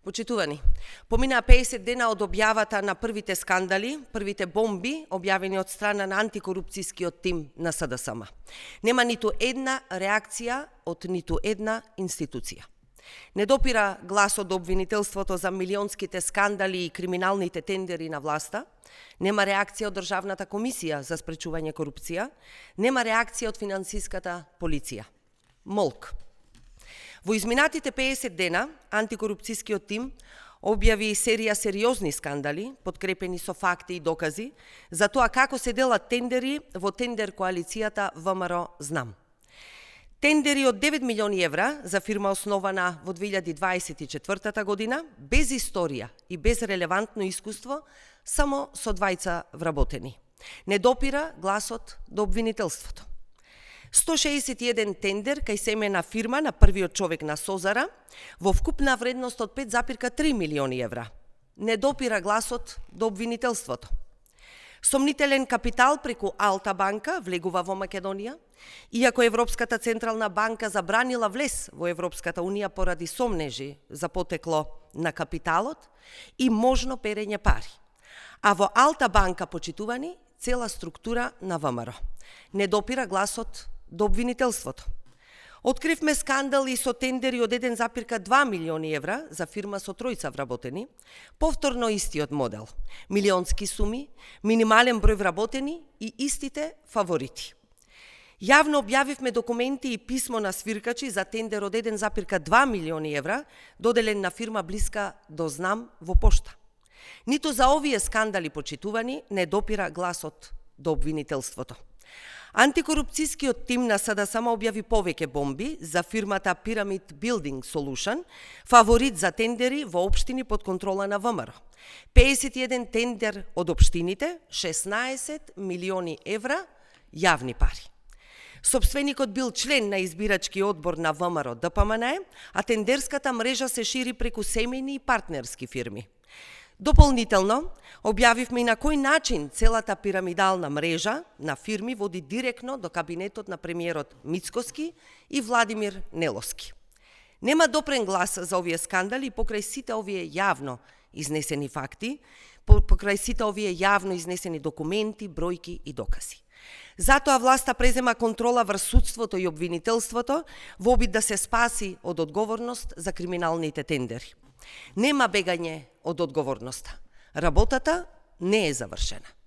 Почитувани, поминаа 50 дена од објавата на првите скандали, првите бомби, објавени од страна на антикорупцијскиот тим на СДСМ. Нема ниту една реакција од ниту една институција. Не допира гласот до обвинителството за милионските скандали и криминалните тендери на власта, нема реакција од Државната комисија за спречување корупција, нема реакција од финансиската полиција. Молк. Во изминатите 50 дена, антикорупцијскиот тим објави серија сериозни скандали, подкрепени со факти и докази, за тоа како се делат тендери во тендер коалицијата ВМРО-Знам. Тендери од 9 милиони евра за фирма основана во 2024 година, без историја и без релевантно искуство, само со двајца вработени. Не допира гласот до обвинителството. 161 тендер кај семена фирма на првиот човек на Созара во вкупна вредност од 5,3 милиони евра. Не допира гласот до обвинителството. Сомнителен капитал преку Алта банка влегува во Македонија, иако Европската централна банка забранила влез во Европската унија поради сомнежи за потекло на капиталот и можно перење пари. А во Алта банка, почитувани, цела структура на ВМРО. Не допира гласот до обвинителството. Откривме скандали со тендери од 1,2 милиони евра за фирма со тројца вработени, повторно истиот модел, милионски суми, минимален број вработени и истите фаворити. Јавно објавивме документи и писмо на свиркачи за тендер од 1,2 милиони евра, доделен на фирма блиска до Знам во пошта. Ниту за овие скандали, почитувани, не допира гласот до обвинителството. Антикорупцијскиот тим на СДСМ објави повеќе бомби за фирмата Pyramid Building Solution, фаворит за тендери во општини под контрола на ВМРО. 51 тендер од општините, 16 милиони евра јавни пари. Собственикот бил член на избирачки одбор на ВМРО ДПМН, а тендерската мрежа се шири преку семејни и партнерски фирми. Дополнително, објавивме и на кој начин целата пирамидална мрежа на фирми води директно до кабинетот на премиерот Мицкоски и Владимир Неловски. Нема допрен глас за овие скандали покрај сите овие јавно изнесени факти, покрај сите овие јавно изнесени документи, бројки и докази. Затоа власта презема контрола врз судството и обвинителството во обид да се спаси од одговорност за криминалните тендери. Нема бегање од одговорноста. Работата не е завршена.